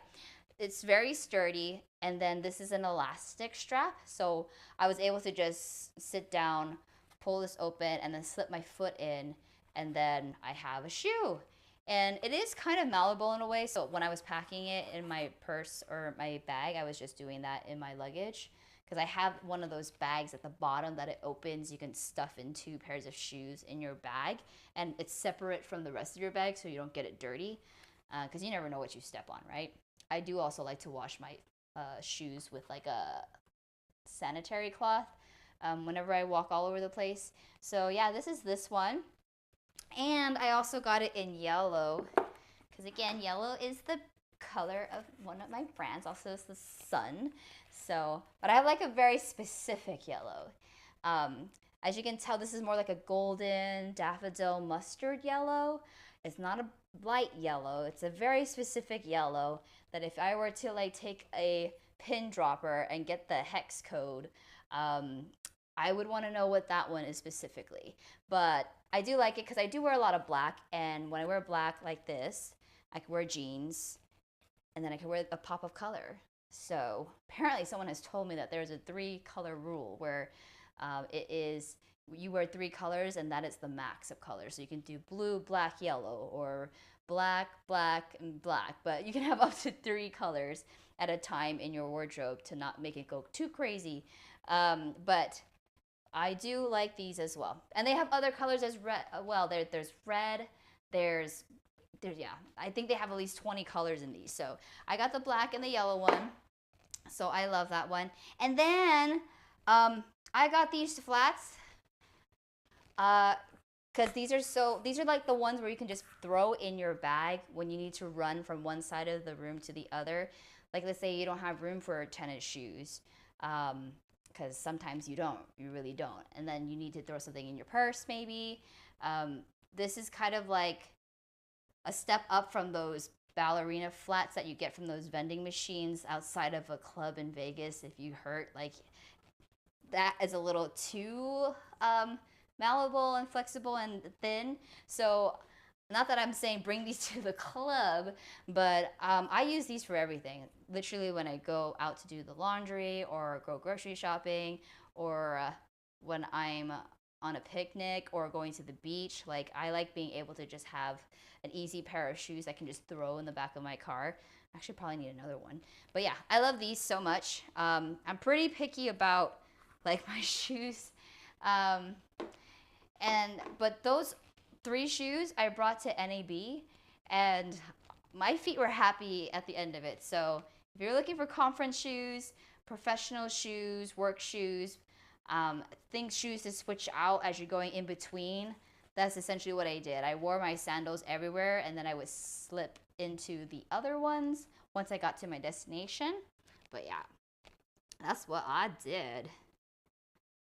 it's very sturdy. And then this is an elastic strap. So I was able to just sit down, pull this open, and then slip my foot in. And then I have a shoe. And it is kind of malleable in a way. So when I was packing it in my purse or my bag, I was just doing that in my luggage because I have one of those bags at the bottom that it opens. You can stuff in 2 pairs of shoes in your bag, and it's separate from the rest of your bag so you don't get it dirty, because you never know what you step on, right? I do also like to wash my shoes with like a sanitary cloth whenever I walk all over the place. So yeah, this is this one. And I also got it in yellow, because again, yellow is the color of one of my brands. Also, it's the sun. So, but I have like a very specific yellow. As you can tell, this is more like a golden daffodil mustard yellow. It's not a light yellow. It's a very specific yellow that if I were to like take a pin dropper and get the hex code, I would want to know what that one is specifically. But I do like it because I do wear a lot of black, and when I wear black like this, I can wear jeans, and then I can wear a pop of color. So apparently someone has told me that there's a 3-color rule where it is you wear 3 colors and that is the max of colors. So you can do blue, black, yellow, or black, black, and black, but you can have up to 3 colors at a time in your wardrobe to not make it go too crazy. But I do like these as well. And they have other colors as red. Well, there's red, there's yeah, I think they have at least 20 colors in these. So I got the black and the yellow one. So I love that one. And then I got these flats because these are like the ones where you can just throw in your bag when you need to run from one side of the room to the other. Like let's say you don't have room for tennis shoes, because sometimes you really don't. And then you need to throw something in your purse maybe. This is kind of like a step up from those ballerina flats that you get from those vending machines outside of a club in Vegas if you hurt. Like that is a little too malleable and flexible and thin. So not that I'm saying bring these to the club, but I use these for everything. Literally when I go out to do the laundry or go grocery shopping, or when I'm on a picnic or going to the beach. Like I like being able to just have an easy pair of shoes I can just throw in the back of my but actually probably need another one. But yeah, I love these so much. I'm pretty picky about like my shoes. But those 3 shoes I brought to NAB, and my feet were happy at the end of it. So if you're looking for conference shoes, professional shoes, work shoes, shoes to switch out as you're going in between, that's essentially what I did. I wore my sandals everywhere, and then I would slip into the other ones once I got to my destination. But yeah, that's what I did.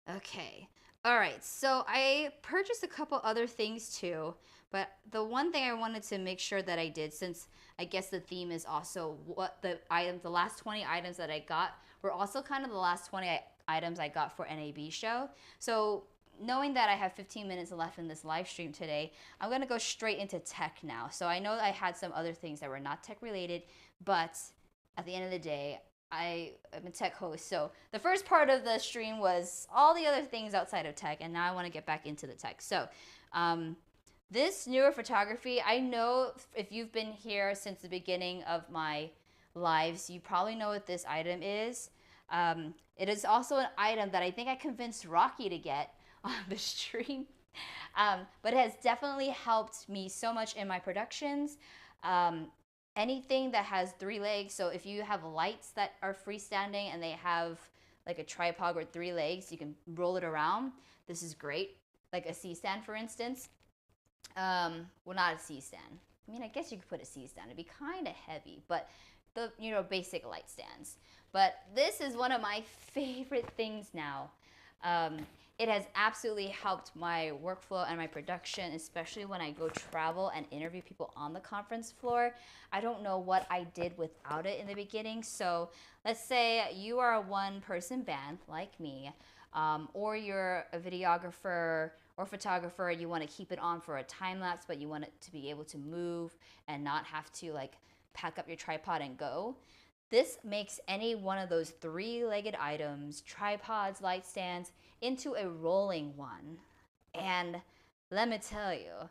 Okay. All right, so I purchased a couple other things too, but the one thing I wanted to make sure that I did, since I guess the theme is also what the last 20 items that I got were also kind of the last 20 items I got for NAB show. So knowing that I have 15 minutes left in this live stream today, I'm gonna go straight into tech now. So I know I had some other things that were not tech related, but at the end of the day, I'm a tech host. So the first part of the stream was all the other things outside of tech, and now I want to get back into the tech. So this newer photography, I know if you've been here since the beginning of my lives, you probably know what this item is. It is also an item that I think I convinced Rocky to get on the stream, but it has definitely helped me so much in my productions. Anything that has 3 legs, so if you have lights that are freestanding and they have like a tripod with 3 legs, you can roll it around. This is great. Like a C-stand, for instance. Well, not a C-stand. I mean, I guess you could put a C-stand. It'd be kind of heavy, but the basic light stands. But this is one of my favorite things now. It has absolutely helped my workflow and my production, especially when I go travel and interview people on the conference floor. I don't know what I did without it in the beginning. So let's say you are a 1-person band like me, or you're a videographer or photographer, and you want to keep it on for a time lapse, but you want it to be able to move and not have to like pack up your tripod and go. This makes any one of those 3-legged items, tripods, light stands, into a rolling one. And let me tell you,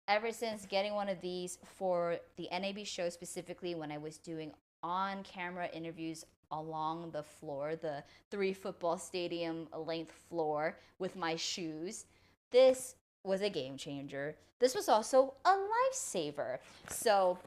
ever since getting one of these for the NAB show specifically, when I was doing on-camera interviews along the floor, the 3 football stadium length floor with my shoes. This was a game changer. This was also a lifesaver. So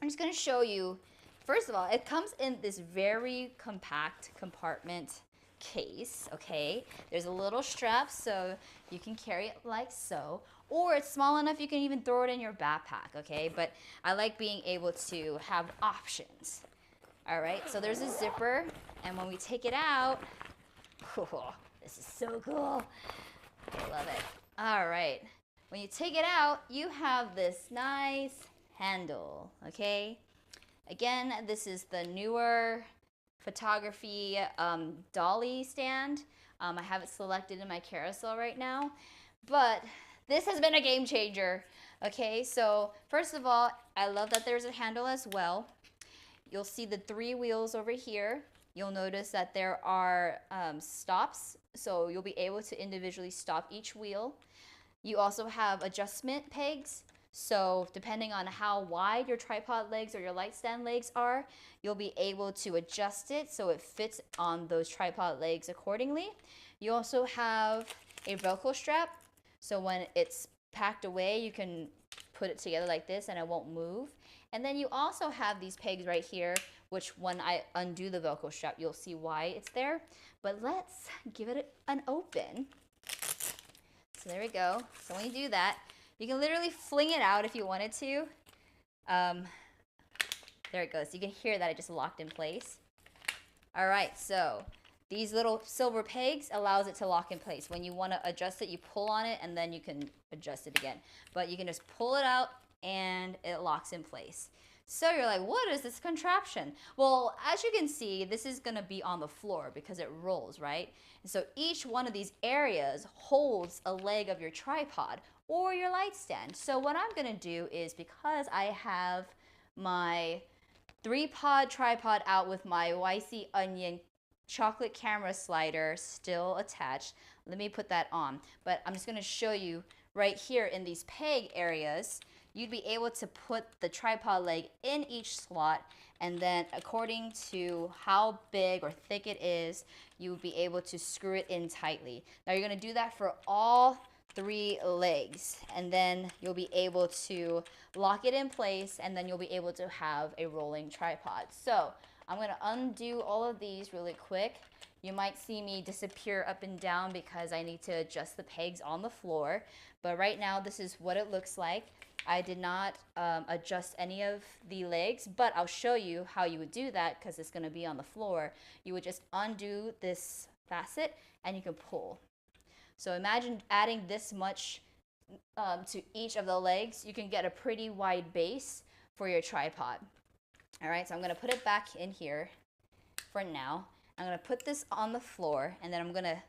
I'm just gonna show you, first of all, it comes in this very compact compartment case, okay? There's a little strap so you can carry it like so, or it's small enough you can even throw it in your backpack, okay? But I like being able to have options. All right, so there's a zipper, and when we take it out, oh, this is so cool. I love it. All right, when you take it out, you have this nice handle, okay? Again, this is the newer photography dolly stand. I have it selected in my carousel right now, but this has been a game changer. Okay, so first of all, I love that there's a handle as well. You'll see the 3 wheels over here. You'll notice that there are stops, so you'll be able to individually stop each wheel. You also have adjustment pegs. So depending on how wide your tripod legs or your light stand legs are, you'll be able to adjust it so it fits on those tripod legs accordingly. You also have a Velcro strap, so when it's packed away, you can put it together like this and it won't move. And then you also have these pegs right here, which when I undo the Velcro strap, you'll see why it's there. But let's give it an open. So there we go. So when you do that, you can literally fling it out if you wanted to. There it goes. You can hear that it just locked in place. All right, so these little silver pegs allows it to lock in place. When you want to adjust it, you pull on it and then you can adjust it again. But you can just pull it out and it locks in place. So you're like, what is this contraption? Well, as you can see, this is gonna be on the floor because it rolls, right? And so each one of these areas holds a leg of your tripod or your light stand. So what I'm gonna do is, because I have my 3-pod tripod out with my YC Onion chocolate camera slider still attached, let me put that on. But I'm just gonna show you right here in these peg areas, you'd be able to put the tripod leg in each slot, and then according to how big or thick it is, you would be able to screw it in tightly. Now you're gonna do that for all 3 legs, and then you'll be able to lock it in place, and then you'll be able to have a rolling tripod. So I'm gonna undo all of these really quick. You might see me disappear up and down because I need to adjust the pegs on the floor, but right now this is what it looks like. I did not adjust any of the legs, but I'll show you how you would do that because it's gonna be on the floor. You would just undo this facet and you can pull. So imagine adding this much to each of the legs. You can get a pretty wide base for your tripod. All right, so I'm gonna put it back in here for now. I'm gonna put this on the floor, and then I'm gonna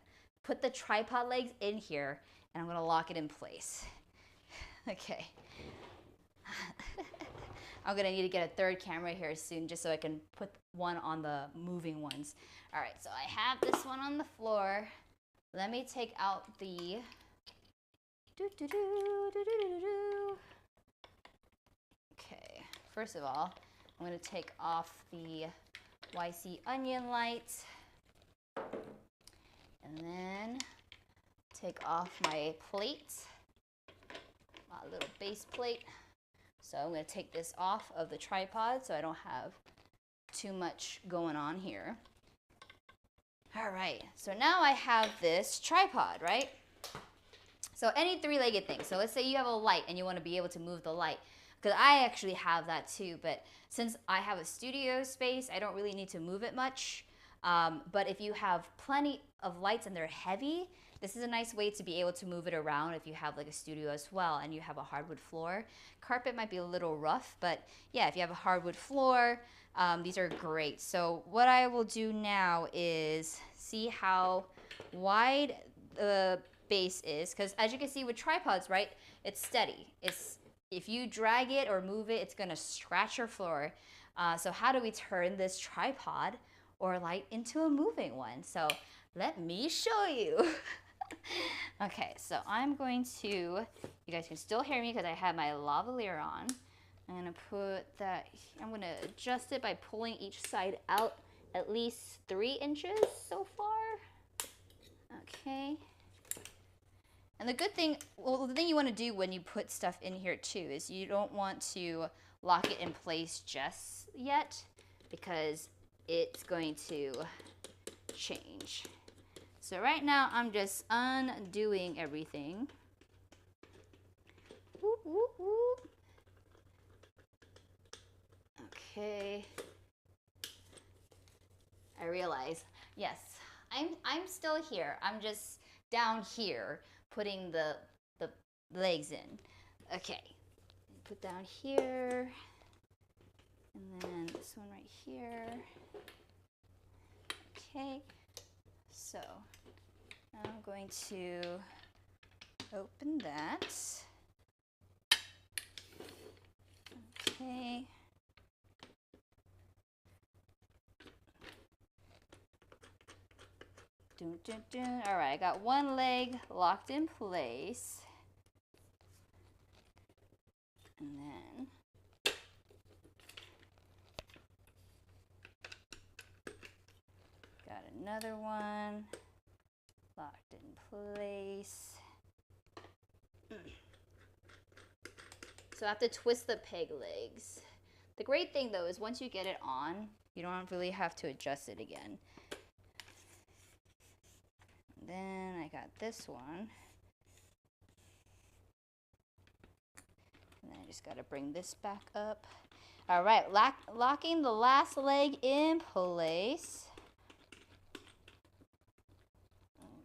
put the tripod legs in here, and I'm gonna lock it in place. Okay. I'm gonna need to get a 3rd camera here soon just so I can put one on the moving ones. All right, so I have this one on the floor. Let me take out the Okay, first of all, I'm gonna take off the YC Onion light, and then take off my plate, my little base plate. So I'm gonna take this off of the tripod so I don't have too much going on here. All right, so now I have this tripod, right? So any 3-legged thing. So let's say you have a light and you want to be able to move the light, because I actually have that too, but since I have a studio space, I don't really need to move it much. But if you have plenty of lights and they're heavy, this is a nice way to be able to move it around if you have like a studio as well and you have a hardwood floor. Carpet might be a little rough, but yeah, if you have a hardwood floor, these are great. So what I will do now is see how wide the base is, because as you can see with tripods, right, it's steady. If you drag it or move it, it's gonna scratch your floor. So how do we turn this tripod or light into a moving one? So let me show you. Okay, so I'm going to, you guys can still hear me because I have my lavalier on. I'm gonna put that, I'm gonna adjust it by pulling each side out at least 3 inches so far. Okay. And the good thing, well, the thing you want to do when you put stuff in here too is you don't want to lock it in place just yet because it's going to change. So right now I'm just undoing everything. Whoop, whoop, whoop. Okay. I realize, yes, I'm still here. I'm just down here putting the legs in. Okay. Put down here. And then this one right here. Okay. So now I'm going to open that. Okay. Dun, dun, dun. All right, I got one leg locked in place. And then got another one locked in place. So I have to twist the peg legs. The great thing though is once you get it on, you don't really have to adjust it again. Then I got this one. And then I just got to bring this back up. All right, locking the last leg in place.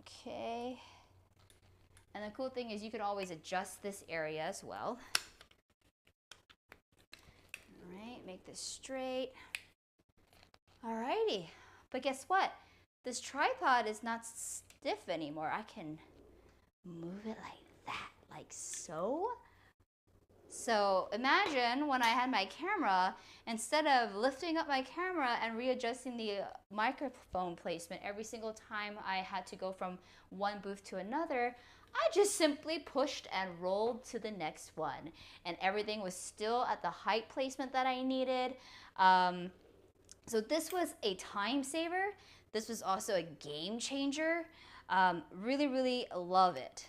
Okay. And the cool thing is you can always adjust this area as well. All right, make this straight. All righty. But guess what? This tripod is not stiff anymore. I can move it like that, like so. So imagine when I had my camera, instead of lifting up my camera and readjusting the microphone placement every single time I had to go from one booth to another, I just simply pushed and rolled to the next one. And everything was still at the height placement that I needed. So this was a time saver. This was also a game changer. Really, really love it.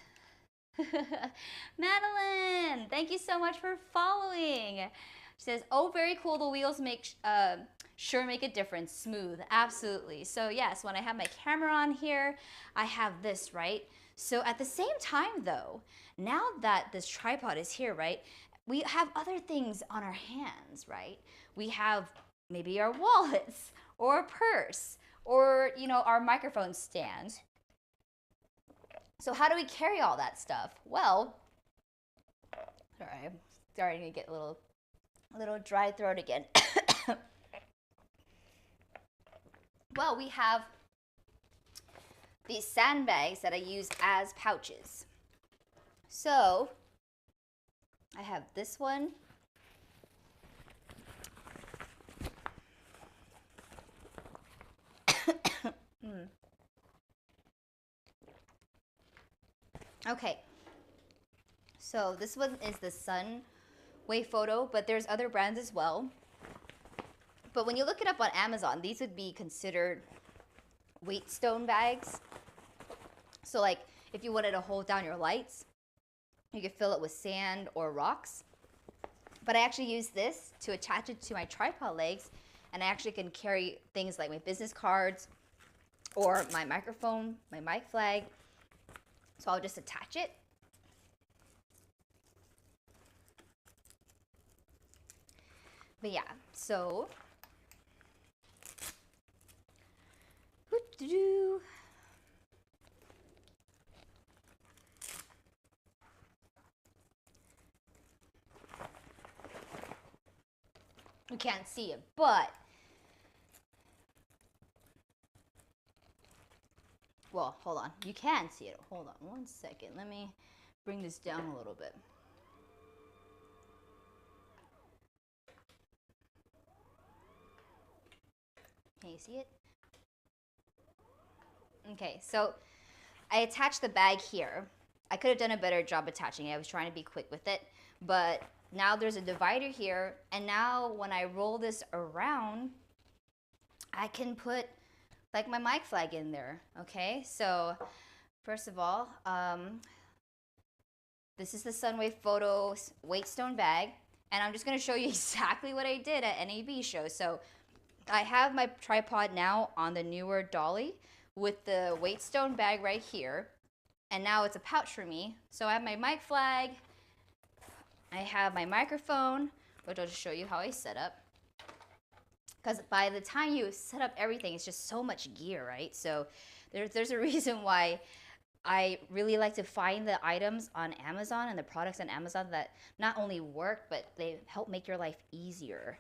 Madeline, thank you so much for following. She says, oh, very cool. The wheels make sure make a difference. Smooth. Absolutely. So yes, when I have my camera on here, I have this, right? So at the same time though, now that this tripod is here, right, we have other things on our hands, right? We have maybe our wallets or a purse or, you know, our microphone stand. So how do we carry all that stuff? Well, sorry, I'm starting to get a little dry throat again. Well, we have these sandbags that I use as pouches. So I have this one. Okay, so this one is the Sun Wave Photo, but there's other brands as well. But when you look it up on Amazon, these would be considered weight stone bags. So like if you wanted to hold down your lights, you could fill it with sand or rocks. But I actually use this to attach it to my tripod legs, and I actually can carry things like my business cards or my microphone, my mic flag. So I'll just attach it. But yeah, so you can't see it, but well, hold on. You can see it. Hold on one second. Let me bring this down a little bit. Can you see it? Okay, so I attached the bag here. I could have done a better job attaching it. I was trying to be quick with it, but now there's a divider here, and now when I roll this around, I can put like my mic flag in there. Okay, so first of all, this is the Sunwave Photo weight stone bag, and I'm just gonna show you exactly what I did at NAB show. So I have my tripod now on the newer dolly with the weight stone bag right here, and now it's a pouch for me. So I have my mic flag, I have my microphone, which I'll just show you how I set up. Because by the time you set up everything, it's just so much gear, right? So there's a reason why I really like to find the items on Amazon and the products on Amazon that not only work, but they help make your life easier,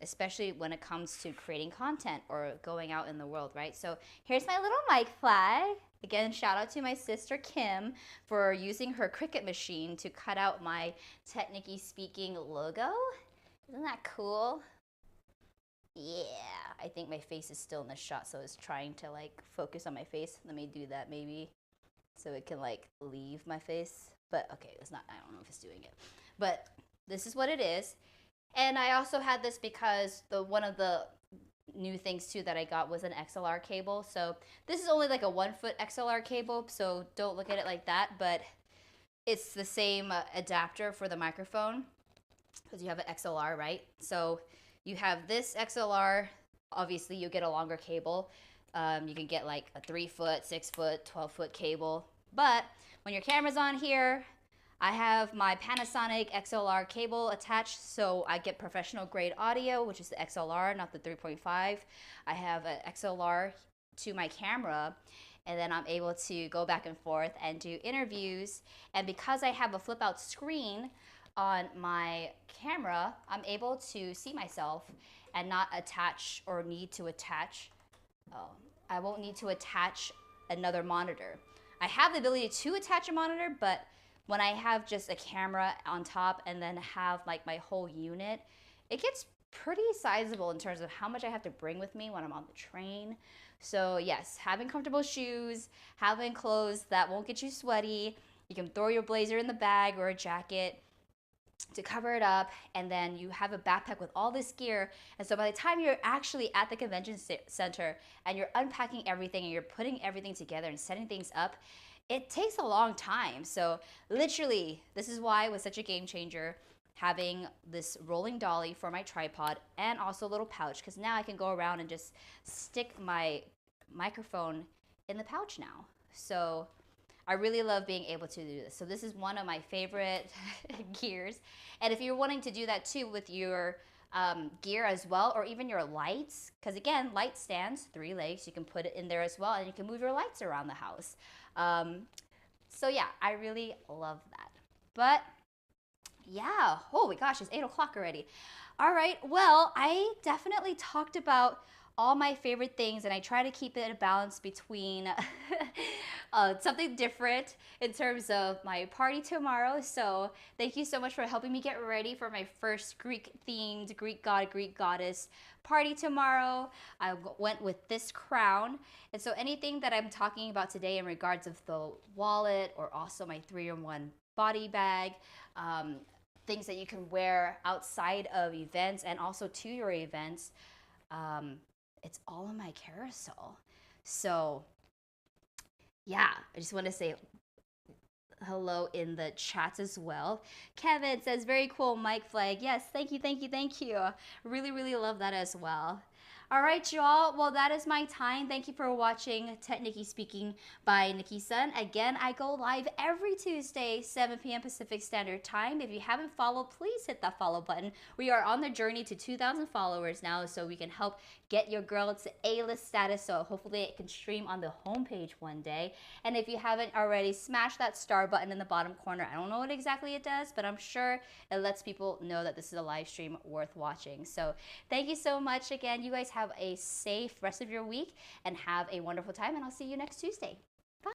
especially when it comes to creating content or going out in the world, right? So here's my little mic flag. Again, shout out to my sister Kim for using her Cricut machine to cut out my TechNicki Speaking logo. Isn't that cool? Yeah, I think my face is still in the shot, so it's trying to like focus on my face. Let me do that maybe so it can like leave my face. But okay, it's not, I don't know if it's doing it. But this is what it is. And I also had this because one of the new things too that I got was an XLR cable. So this is only like a 1 foot XLR cable, so don't look at it like that, but it's the same adapter for the microphone because you have an XLR, right? So you have this XLR, obviously you get a longer cable. You can get like a 3 foot, 6 foot, 12 foot cable. But when your camera's on here, I have my Panasonic XLR cable attached, so I get professional grade audio, which is the XLR, not the 3.5. I have an XLR to my camera, and then I'm able to go back and forth and do interviews. And because I have a flip out screen on my camera, I'm able to see myself and not attach or need to attach, I won't need to attach another monitor. I have the ability to attach a monitor, but when I have just a camera on top and then have like my whole unit, it gets pretty sizable in terms of how much I have to bring with me when I'm on the train. So yes, having comfortable shoes, having clothes that won't get you sweaty. You can throw your blazer in the bag or a jacket to cover it up, and then you have a backpack with all this gear. And so by the time you're actually at the convention center and you're unpacking everything and you're putting everything together and setting things up, it takes a long time. So literally, this is why it was such a game changer, having this rolling dolly for my tripod and also a little pouch, because now I can go around and just stick my microphone in the pouch now. So I really love being able to do this. So this is one of my favorite gears. And if you're wanting to do that too with your gear as well, or even your lights, because again, light stands, 3 legs, you can put it in there as well, and you can move your lights around the house. So yeah, I really love that. But yeah, oh my gosh, it's 8 o'clock already. All right, well, I definitely talked about all my favorite things, and I try to keep it a balance between something different in terms of my party tomorrow. So thank you so much for helping me get ready for my first Greek-themed, Greek god, Greek goddess party tomorrow. I went with this crown. And so anything that I'm talking about today in regards of the wallet, or also my 3-in-1 body bag, things that you can wear outside of events and also to your events, it's all on my carousel. So yeah, I just want to say hello in the chats as well. Kevin says, very cool mic flag. Yes, thank you, thank you, thank you. Really, really love that as well. All right, y'all. Well, that is my time. Thank you for watching TechNicki Speaking by Nicki Sun. Again, I go live every Tuesday, 7 p.m. Pacific Standard Time. If you haven't followed, please hit that follow button. We are on the journey to 2,000 followers now, so we can help get your girl to A-list status, so hopefully it can stream on the homepage one day. And if you haven't already, smash that star button in the bottom corner. I don't know what exactly it does, but I'm sure it lets people know that this is a live stream worth watching. So thank you so much again. You guys have a safe rest of your week and have a wonderful time, and I'll see you next Tuesday.